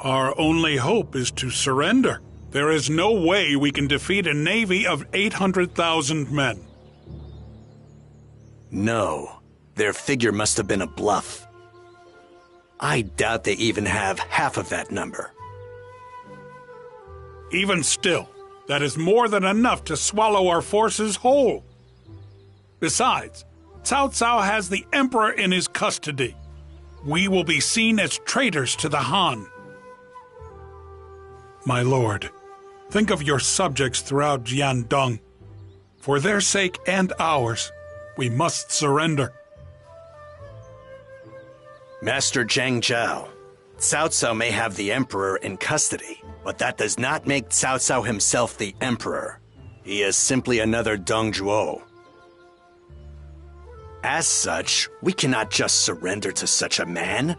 Our only hope is to surrender. There is no way we can defeat a navy of 800,000 men. No, their figure must have been a bluff. I doubt they even have half of that number. Even still, that is more than enough to swallow our forces whole. Besides, Cao Cao has the Emperor in his custody. We will be seen as traitors to the Han. My lord, think of your subjects throughout Jiandong. For their sake and ours, we must surrender. Master Zhang Zhao, Cao Cao may have the Emperor in custody, but that does not make Cao Cao himself the Emperor. He is simply another Dongzhuo. As such, we cannot just surrender to such a man.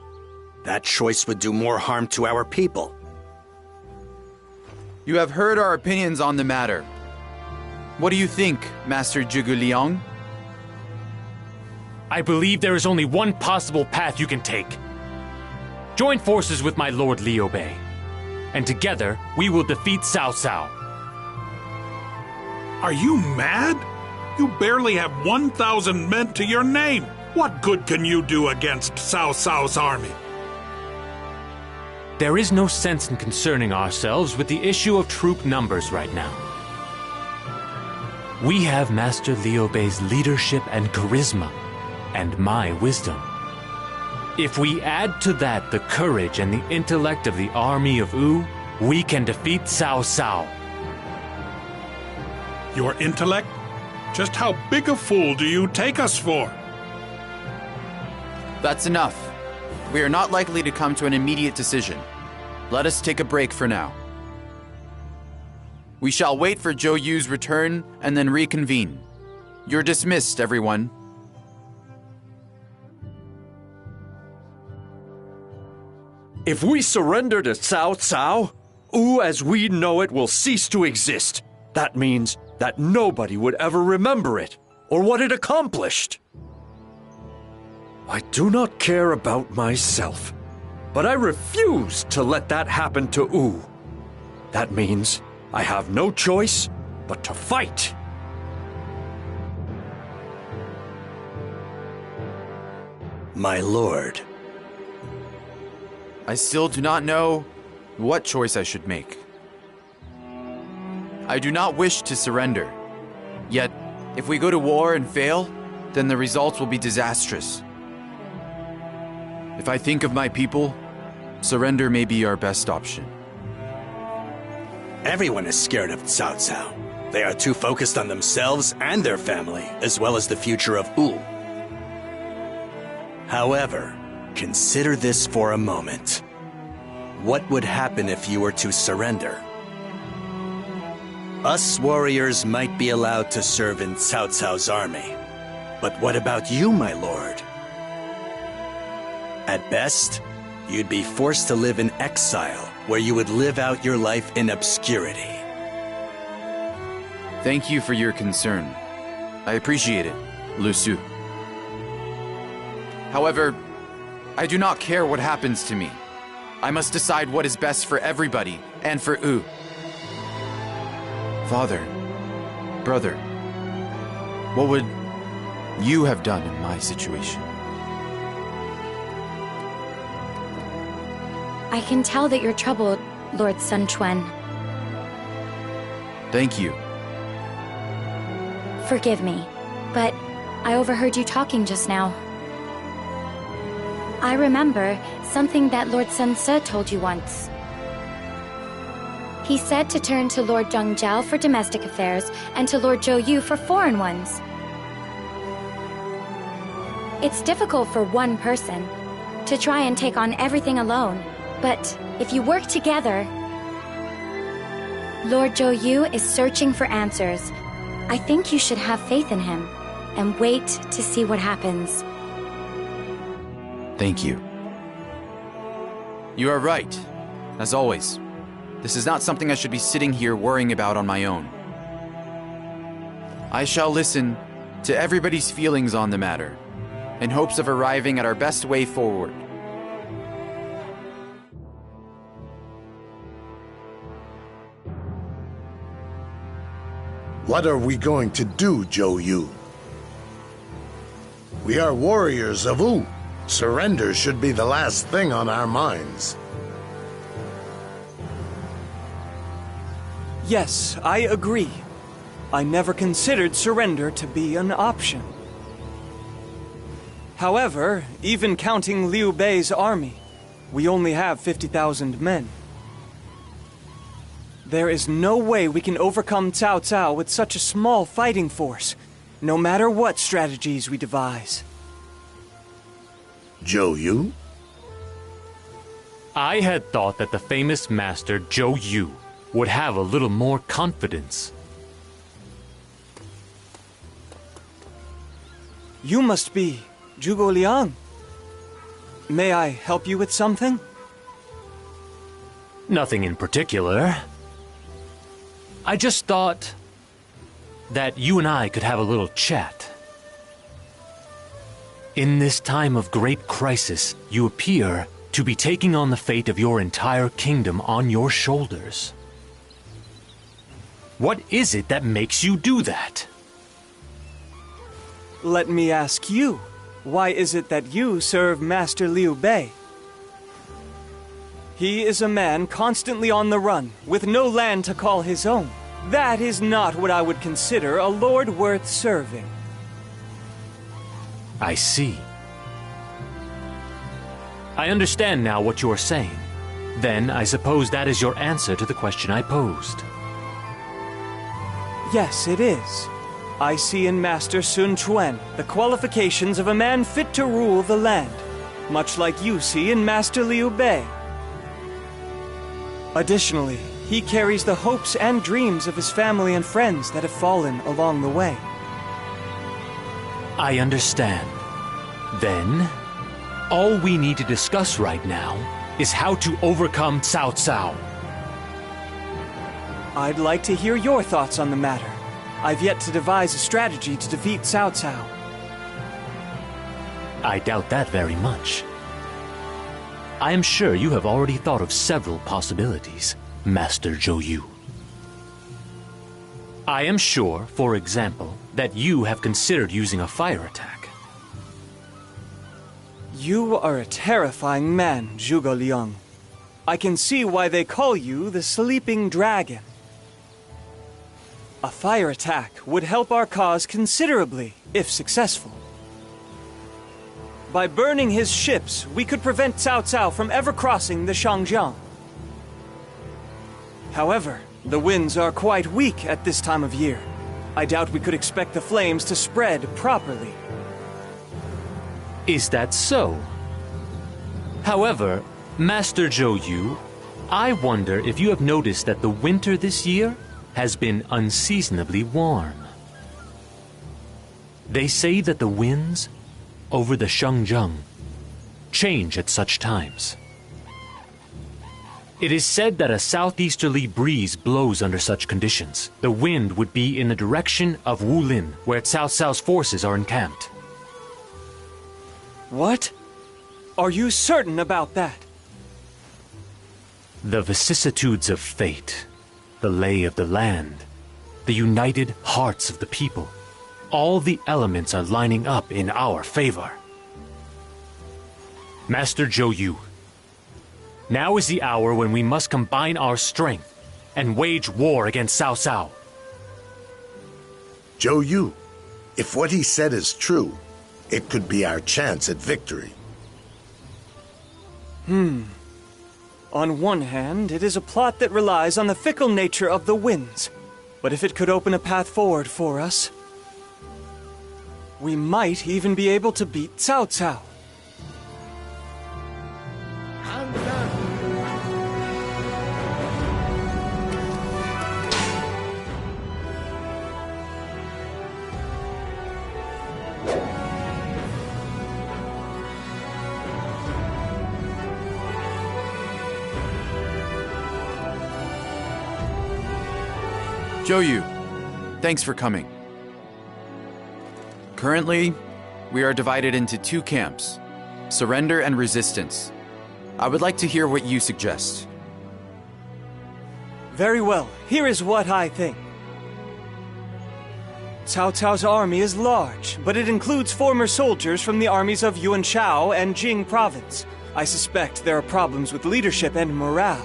That choice would do more harm to our people. You have heard our opinions on the matter. What do you think, Master Zhuge Liang? I believe there is only one possible path you can take. Join forces with my lord Liu Bei, and together we will defeat Cao Cao. Are you mad? You barely have 1,000 men to your name. What good can you do against Cao Cao's army? There is no sense in concerning ourselves with the issue of troop numbers right now. We have Master Liu Bei's leadership and charisma, and my wisdom. If we add to that the courage and the intellect of the army of Wu, we can defeat Cao Cao. Your intellect? Just how big a fool do you take us for? That's enough. We are not likely to come to an immediate decision. Let us take a break for now. We shall wait for Zhou Yu's return and then reconvene. You're dismissed, everyone. If we surrender to Cao Cao, Wu as we know it will cease to exist. That means that nobody would ever remember it or what it accomplished. I do not care about myself, but I refuse to let that happen to Wu. That means I have no choice but to fight. My lord. I still do not know what choice I should make. I do not wish to surrender. Yet, if we go to war and fail, then the results will be disastrous. If I think of my people, surrender may be our best option. Everyone is scared of Cao Cao. They are too focused on themselves and their family, as well as the future of Wu. However, consider this for a moment. What would happen if you were to surrender? Us warriors might be allowed to serve in Cao Cao's army. But what about you, my lord? At best, you'd be forced to live in exile, where you would live out your life in obscurity. Thank you for your concern. I appreciate it, Lu Su. However, I do not care what happens to me. I must decide what is best for everybody and for Wu. Father, brother, what would you have done in my situation? I can tell that you're troubled, Lord Sun Quan. Thank you. Forgive me, but I overheard you talking just now. I remember something that Lord Sun Ce told you once. He said to turn to Lord Zhang Zhao for domestic affairs and to Lord Zhou Yu for foreign ones. It's difficult for one person to try and take on everything alone, but if you work together... Lord Zhou Yu is searching for answers. I think you should have faith in him and wait to see what happens. Thank you. You are right, as always. This is not something I should be sitting here worrying about on my own. I shall listen to everybody's feelings on the matter, in hopes of arriving at our best way forward. What are we going to do, Zhou Yu? We are warriors of Wu. Surrender should be the last thing on our minds. Yes, I agree. I never considered surrender to be an option. However, even counting Liu Bei's army, we only have 50,000 men. There is no way we can overcome Cao Cao with such a small fighting force, no matter what strategies we devise. Zhou Yu? I had thought that the famous master Zhou Yu would have a little more confidence. You must be Zhuge Liang. May I help you with something? Nothing in particular. I just thought that you and I could have a little chat. In this time of great crisis, you appear to be taking on the fate of your entire kingdom on your shoulders. What is it that makes you do that? Let me ask you, why is it that you serve Master Liu Bei? He is a man constantly on the run, with no land to call his own. That is not what I would consider a lord worth serving. I see. I understand now what you are saying. Then I suppose that is your answer to the question I posed. Yes, it is. I see in Master Sun Quan the qualifications of a man fit to rule the land, much like you see in Master Liu Bei. Additionally, he carries the hopes and dreams of his family and friends that have fallen along the way. I understand. Then, all we need to discuss right now is how to overcome Cao Cao. I'd like to hear your thoughts on the matter. I've yet to devise a strategy to defeat Cao Cao. I doubt that very much. I am sure you have already thought of several possibilities, Master Zhou Yu. I am sure, for example, that you have considered using a fire attack. You are a terrifying man, Zhuge Liang. I can see why they call you the Sleeping Dragon. A fire attack would help our cause considerably, if successful. By burning his ships, we could prevent Cao Cao from ever crossing the Shangjiang. However, the winds are quite weak at this time of year. I doubt we could expect the flames to spread properly. Is that so? However, Master Zhou Yu, I wonder if you have noticed that the winter this year has been unseasonably warm. They say that the winds over the Shangjiang change at such times. It is said that a southeasterly breeze blows under such conditions. The wind would be in the direction of Wulin, where Cao Cao's forces are encamped. What? Are you certain about that? The vicissitudes of fate, the lay of the land, the united hearts of the people, all the elements are lining up in our favor. Master Zhou Yu, now is the hour when we must combine our strength and wage war against Cao Cao. Zhou Yu, if what he said is true, it could be our chance at victory. On one hand, it is a plot that relies on the fickle nature of the winds. But if it could open a path forward for us, we might even be able to beat Cao Cao. Zhou Yu, thanks for coming. Currently, we are divided into two camps, surrender and resistance. I would like to hear what you suggest. Very well, here is what I think. Cao Cao's army is large, but it includes former soldiers from the armies of Yuan Shao and Jing province. I suspect there are problems with leadership and morale.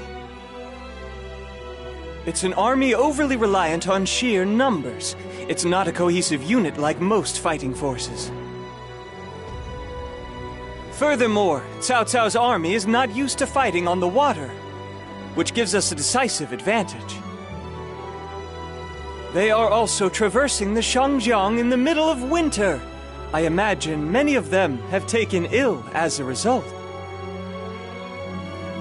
It's an army overly reliant on sheer numbers. It's not a cohesive unit like most fighting forces. Furthermore, Cao Cao's army is not used to fighting on the water, which gives us a decisive advantage. They are also traversing the Shangjiang in the middle of winter. I imagine many of them have taken ill as a result.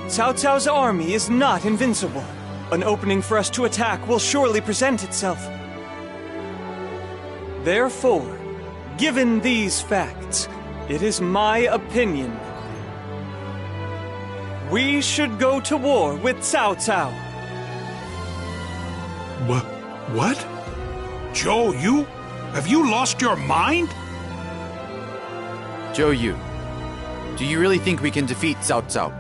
Cao Cao's army is not invincible. An opening for us to attack will surely present itself. Therefore, given these facts, it is my opinion we should go to war with Cao Cao. What? Zhou Yu? Have you lost your mind? Zhou Yu, do you really think we can defeat Cao Cao?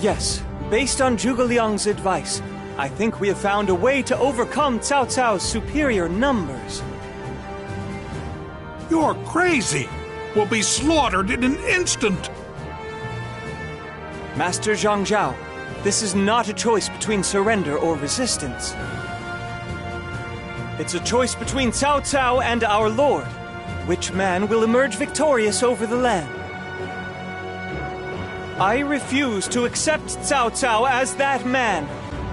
Yes, based on Zhuge Liang's advice, I think we have found a way to overcome Cao Cao's superior numbers. You're crazy. We'll be slaughtered in an instant. Master Zhang Zhao, this is not a choice between surrender or resistance. It's a choice between Cao Cao and our Lord. Which man will emerge victorious over the land? I refuse to accept Cao Cao as that man.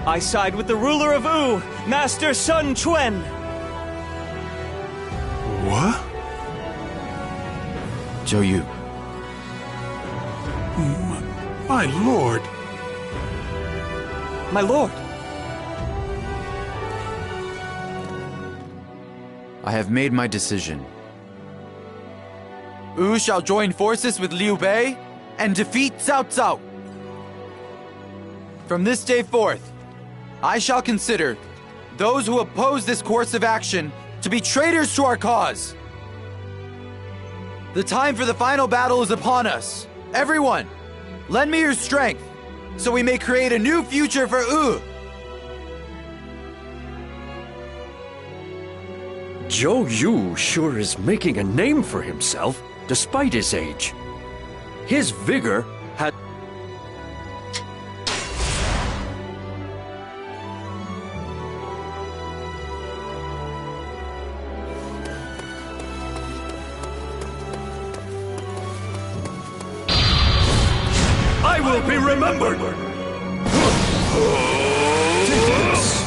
I side with the ruler of Wu, Master Sun Quan. What? Zhou Yu. My lord. My lord. I have made my decision. Wu shall join forces with Liu Bei and defeat Cao Cao. From this day forth, I shall consider those who oppose this course of action to be traitors to our cause. The time for the final battle is upon us. Everyone, lend me your strength so we may create a new future for Wu. Zhou Yu sure is making a name for himself, despite his age. His vigor had... I will be remembered! Take this!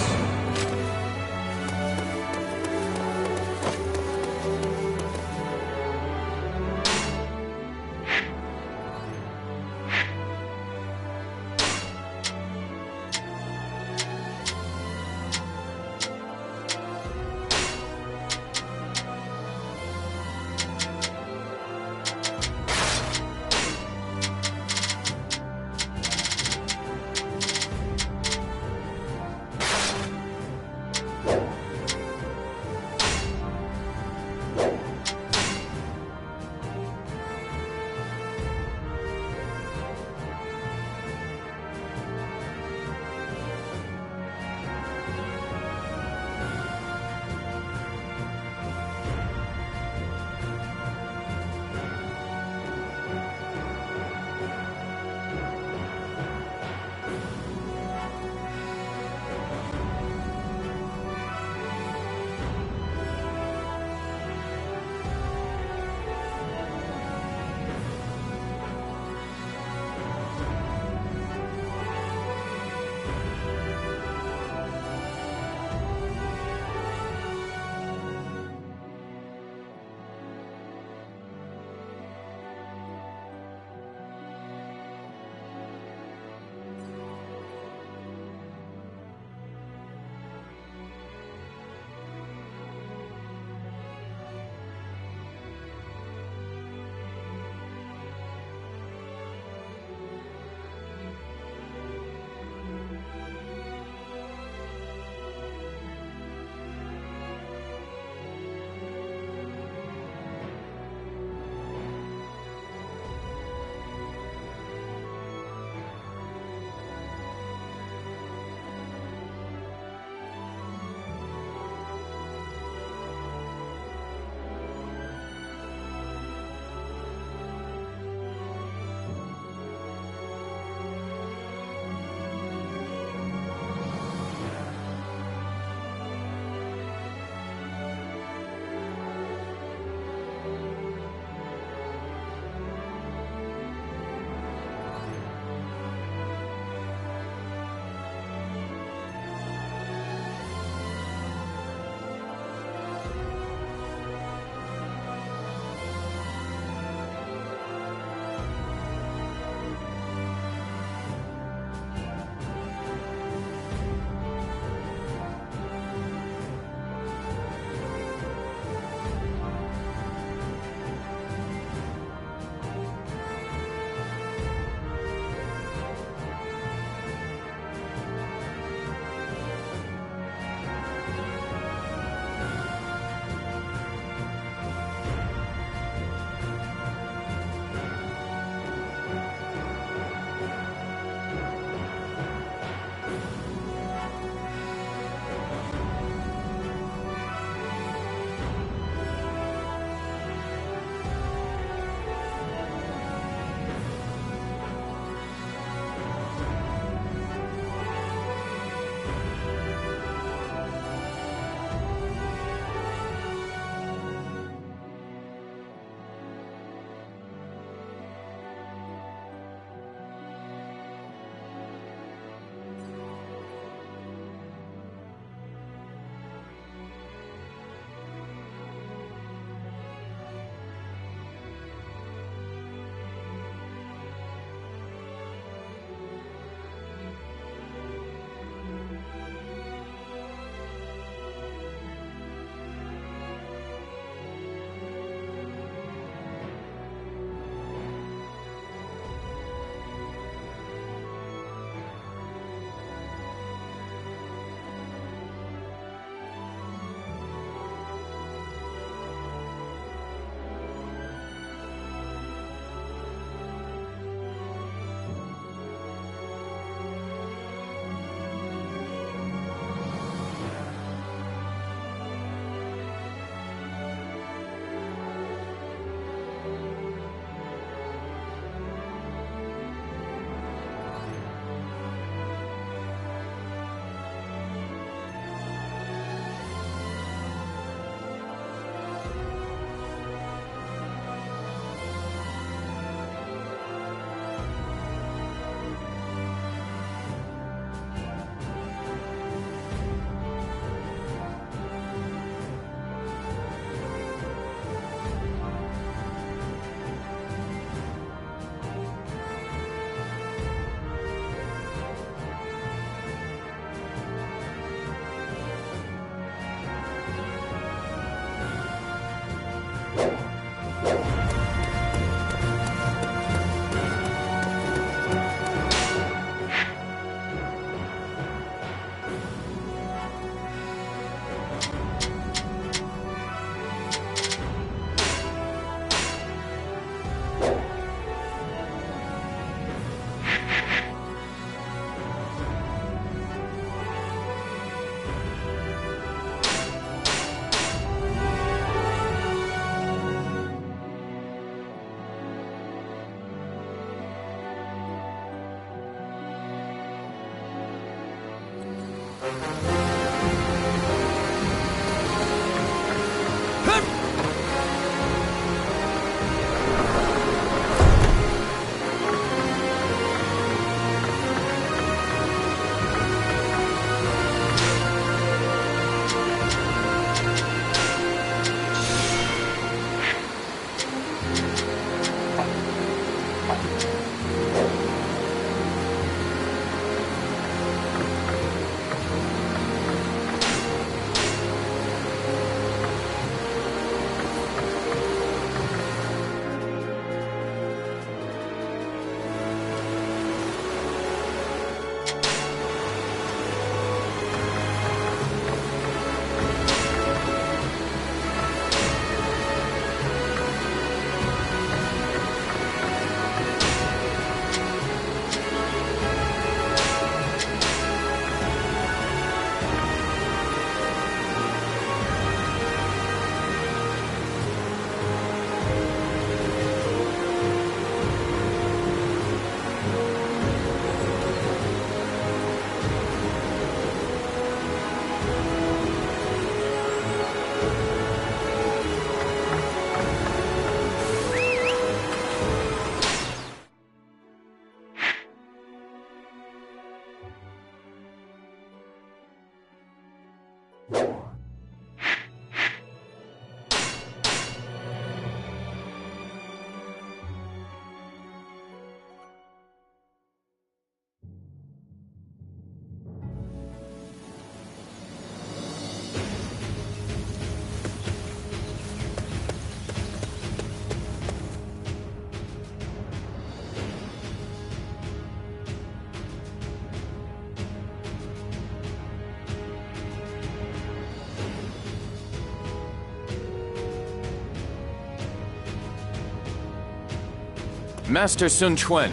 Master Sun Quan,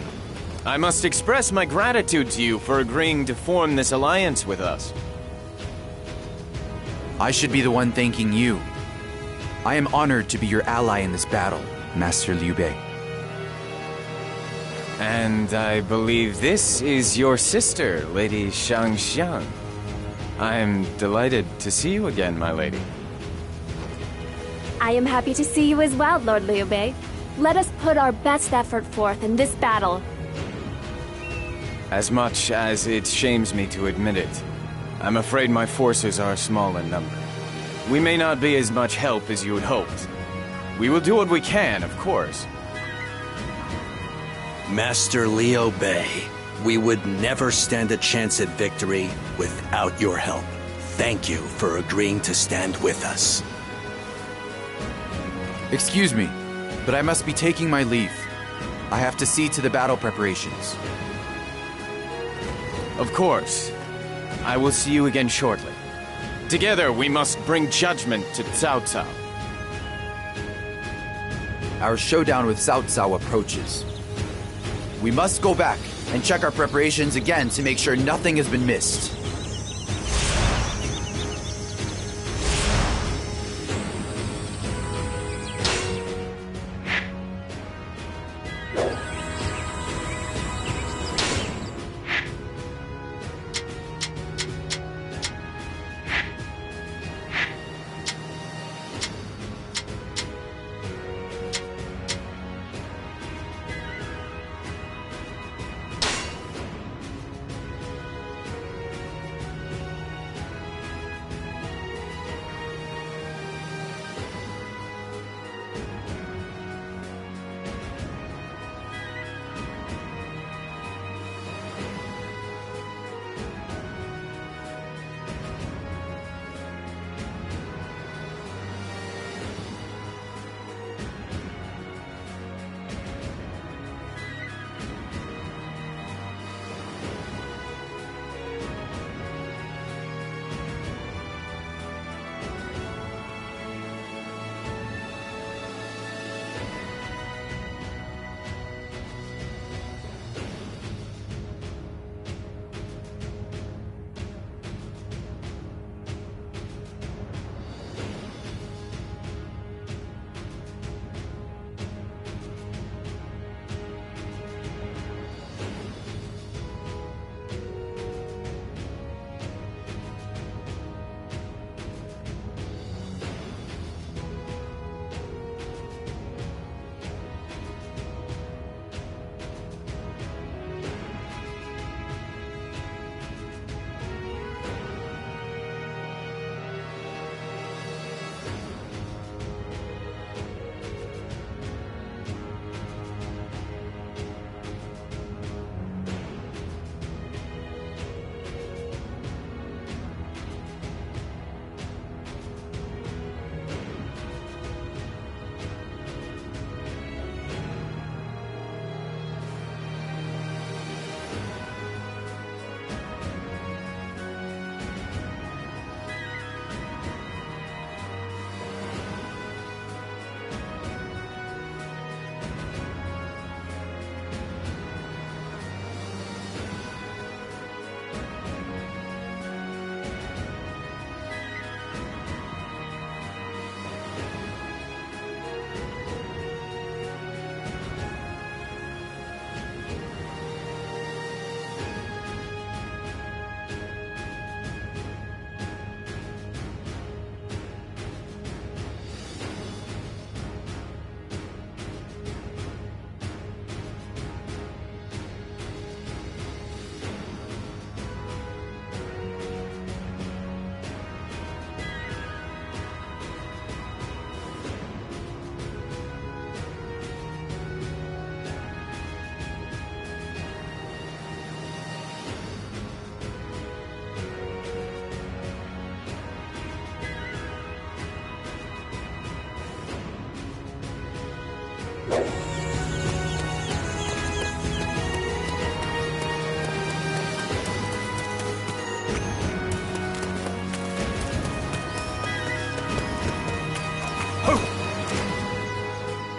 I must express my gratitude to you for agreeing to form this alliance with us. I should be the one thanking you. I am honored to be your ally in this battle, Master Liu Bei. And I believe this is your sister, Lady Shangxiang. I'm delighted to see you again, my lady. I am happy to see you as well, Lord Liu Bei. Let us put our best effort forth in this battle. As much as it shames me to admit it, I'm afraid my forces are small in number. We may not be as much help as you had hoped. We will do what we can, of course. Master Liu Bei, we would never stand a chance at victory without your help. Thank you for agreeing to stand with us. Excuse me, but I must be taking my leave. I have to see to the battle preparations. Of course. I will see you again shortly. Together, we must bring judgment to Cao Cao. Our showdown with Cao Cao approaches. We must go back and check our preparations again to make sure nothing has been missed.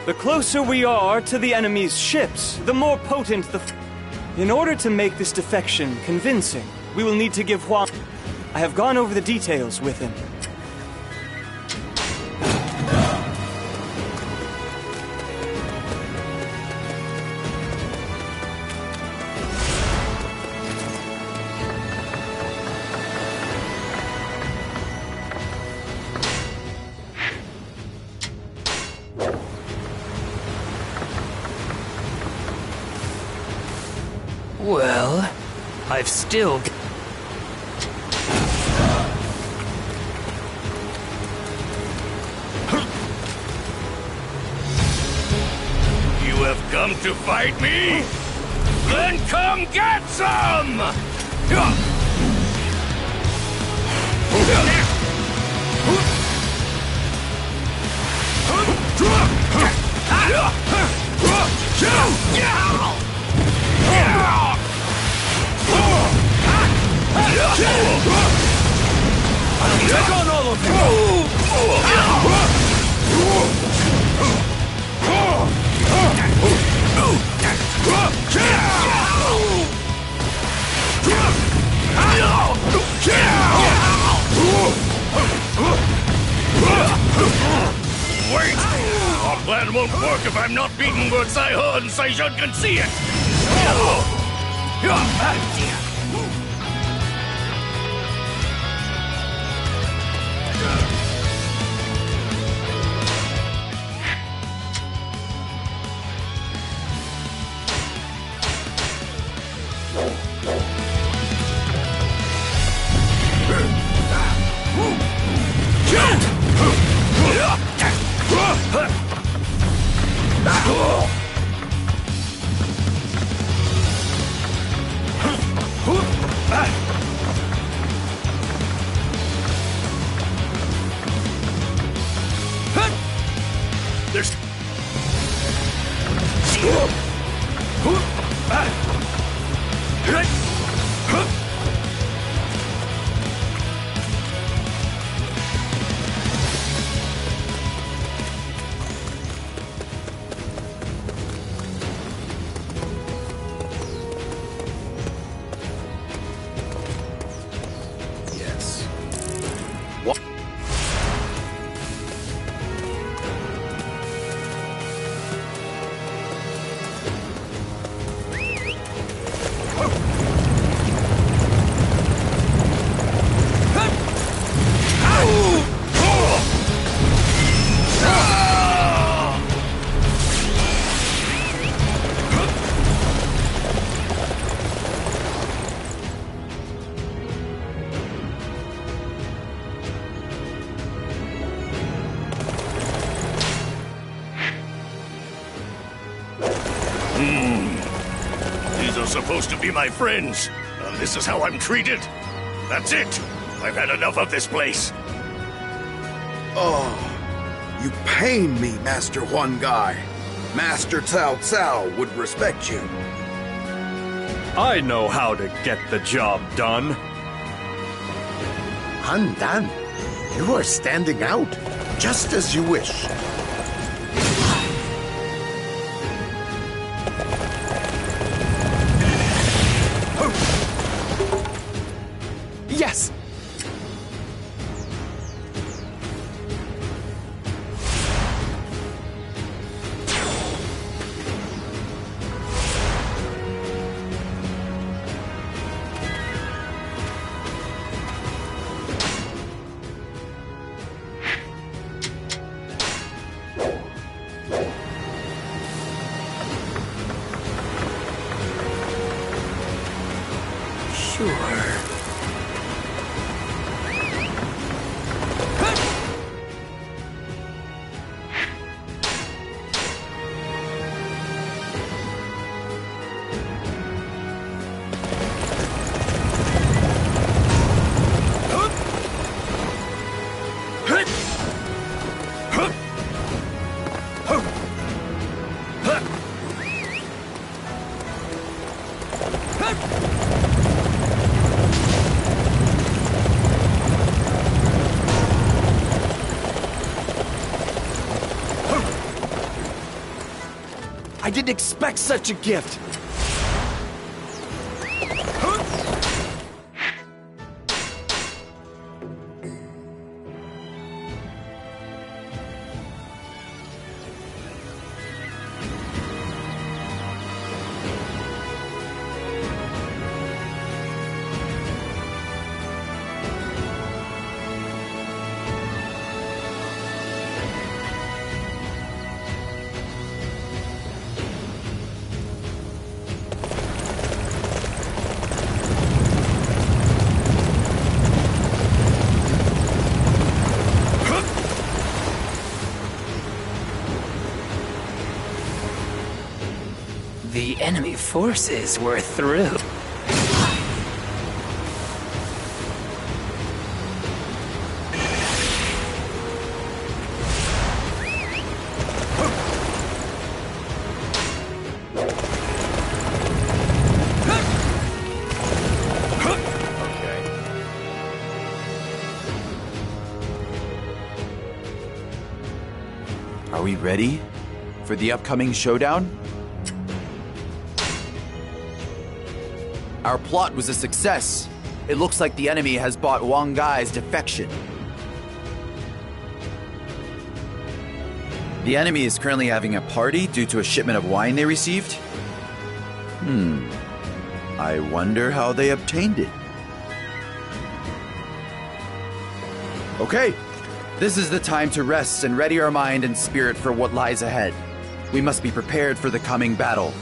The closer we are to the enemy's ships, the more potent the... In order to make this defection convincing, we will need to give Huang... I have gone over the details with him. Well, I've still... You have come to fight me? Then come get some! Take on all of Wait! Our plan won't work if I'm not beaten what Sai He and Sai Zhen can see it! There's... Yes. What? These are supposed to be my friends, and this is how I'm treated. That's it. I've had enough of this place. Oh, you pain me, Master Huan Gai. Master Cao Cao would respect you. I know how to get the job done. Han Dan, you are standing out, just as you wish. Yes! Sure. didn't expect such a gift. The enemy forces were through. Are we ready for the upcoming showdown? Our plot was a success. It looks like the enemy has bought Wang Gai's defection. The enemy is currently having a party due to a shipment of wine they received. I wonder how they obtained it. Okay, this is the time to rest and ready our mind and spirit for what lies ahead. We must be prepared for the coming battle.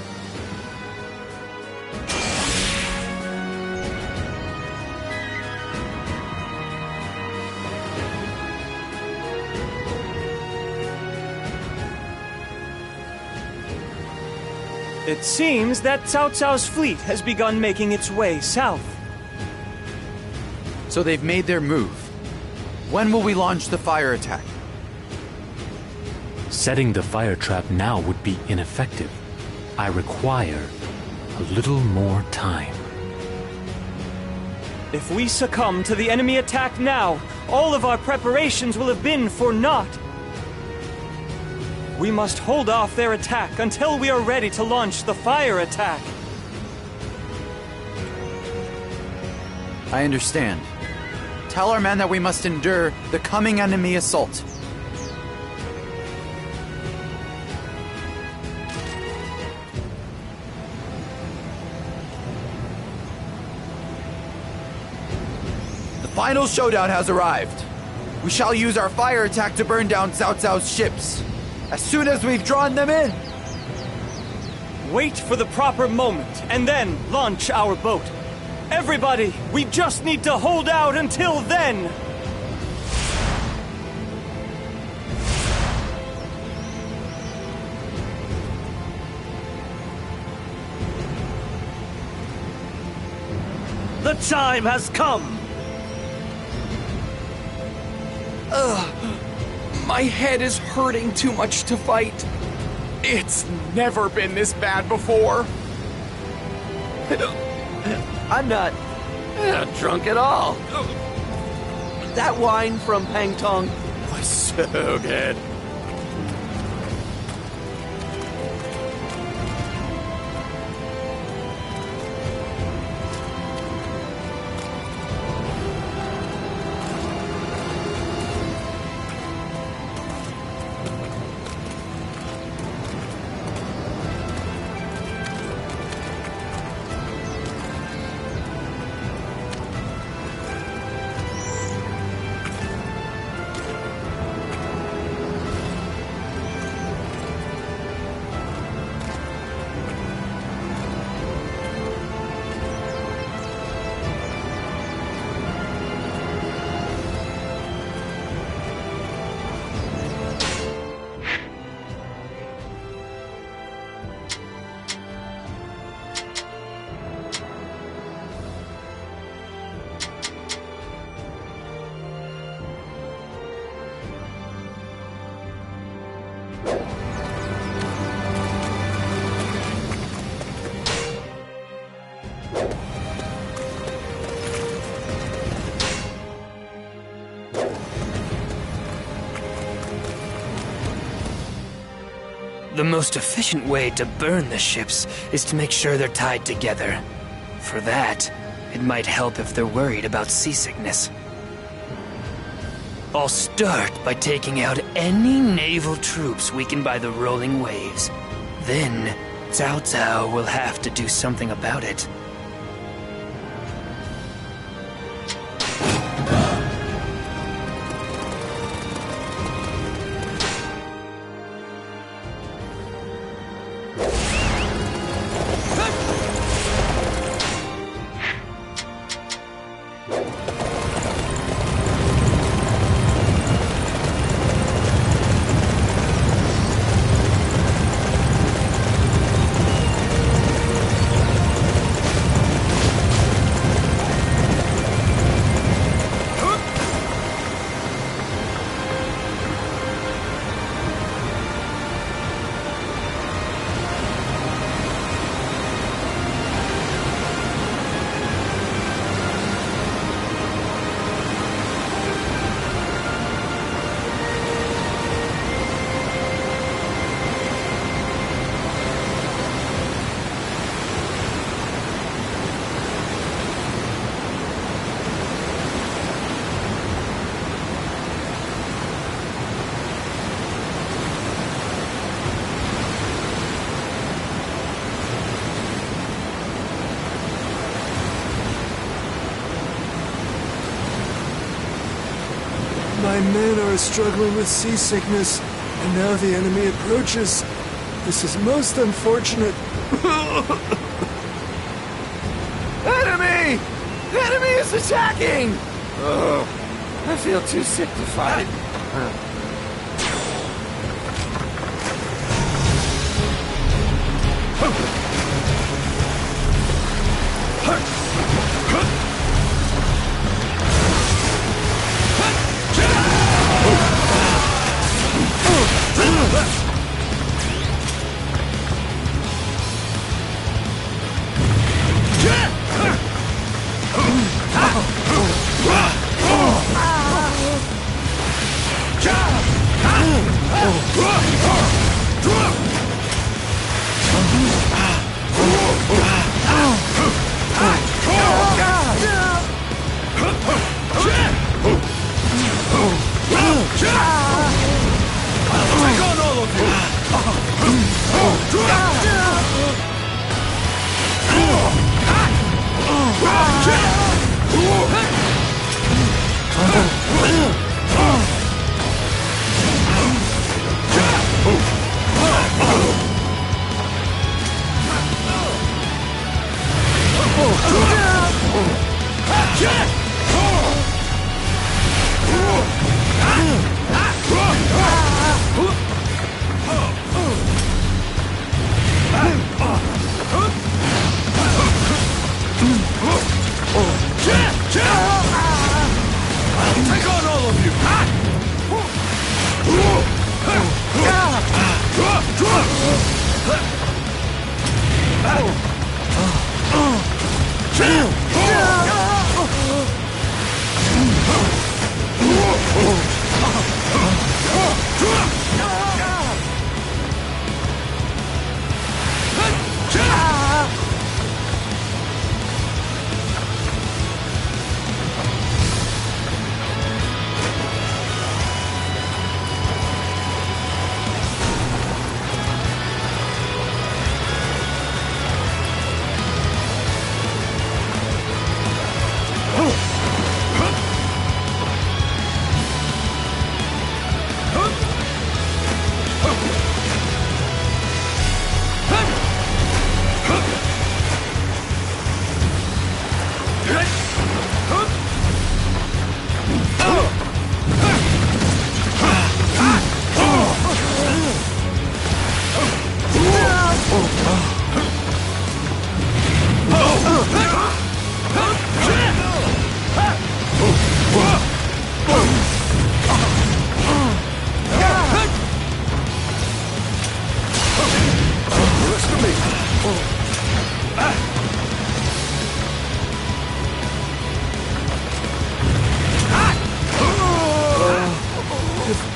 It seems that Cao Cao's fleet has begun making its way south. So they've made their move. When will we launch the fire attack? Setting the fire trap now would be ineffective. I require a little more time. If we succumb to the enemy attack now, all of our preparations will have been for naught. We must hold off their attack until we are ready to launch the fire attack. I understand. Tell our men that we must endure the coming enemy assault. The final showdown has arrived. We shall use our fire attack to burn down Cao Cao's ships as soon as we've drawn them in. Wait for the proper moment and then launch our boat. Everybody, we just need to hold out until then! The time has come! My head is hurting too much to fight. It's never been this bad before. I'm not drunk at all. That wine from Pangtong was so good. The most efficient way to burn the ships is to make sure they're tied together. For that, it might help if they're worried about seasickness. I'll start by taking out any naval troops weakened by the rolling waves. Then, Cao Cao will have to do something about it. My men are struggling with seasickness, and now the enemy approaches. This is most unfortunate. Enemy! The enemy is attacking! Ugh. I feel too sick to fight.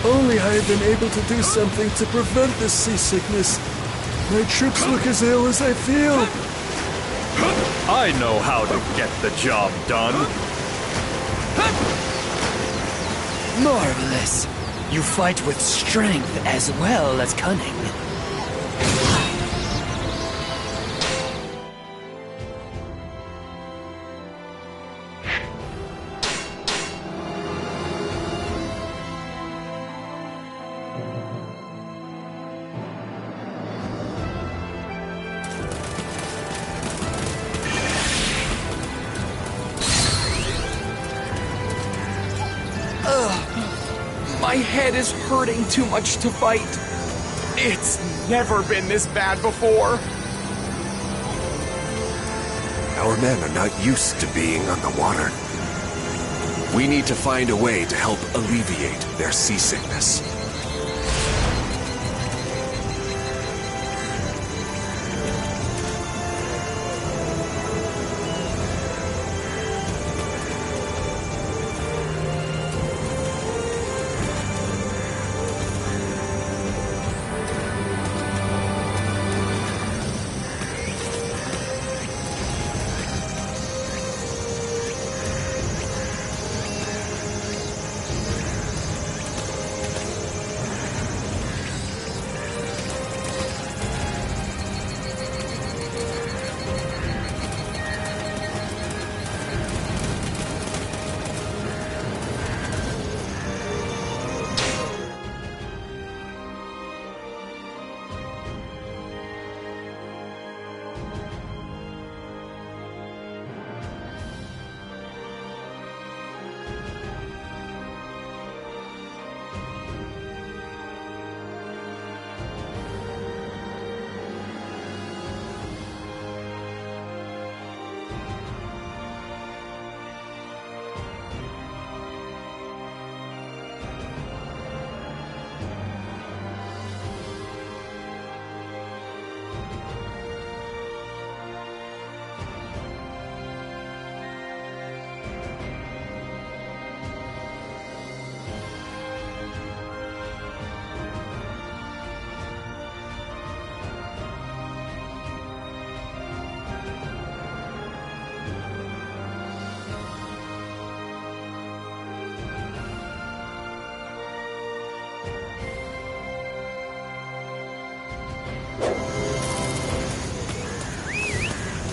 only I had been able to do something to prevent this seasickness. My troops look as ill as I feel. I know how to get the job done. Marvelous. You fight with strength as well as cunning. My head is hurting too much to fight. It's never been this bad before. Our men are not used to being on the water. We need to find a way to help alleviate their seasickness.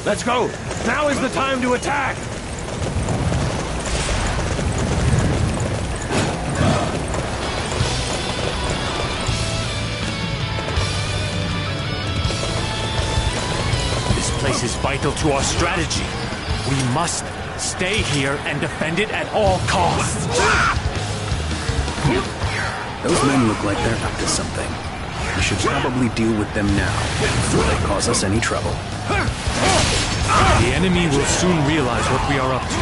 Let's go! Now is the time to attack! This place is vital to our strategy. We must stay here and defend it at all costs. Those men look like they're up to something. We should probably deal with them now, before they cause us any trouble. The enemy will soon realize what we are up to.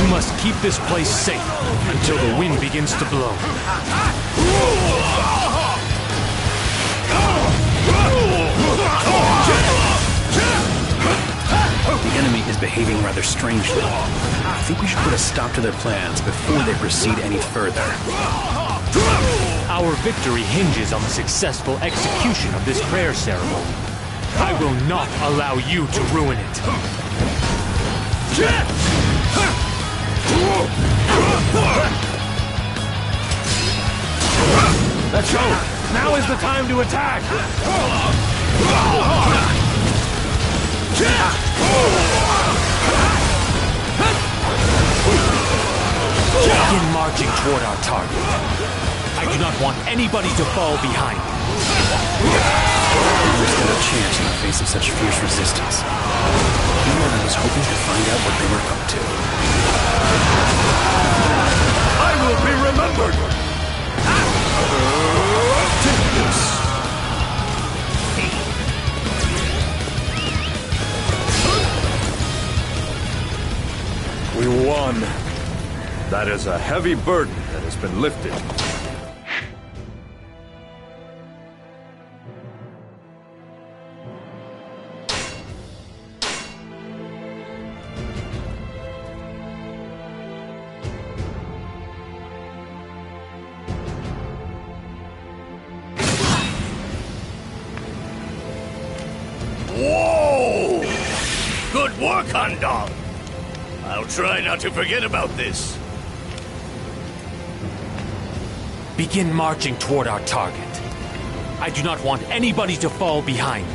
You must keep this place safe until the wind begins to blow. The enemy is behaving rather strangely. I think we should put a stop to their plans before they proceed any further. Our victory hinges on the successful execution of this prayer ceremony. I will not allow you to ruin it. Let's go! Now is the time to attack! Begin marching toward our target. I do not want anybody to fall behind. We stood a chance in the face of such fierce resistance. Even I was hoping to find out what they were up to. I will be remembered! Take this! We won. That is a heavy burden that has been lifted. work, Handal! I'll try not to forget about this. Begin marching toward our target. I do not want anybody to fall behind.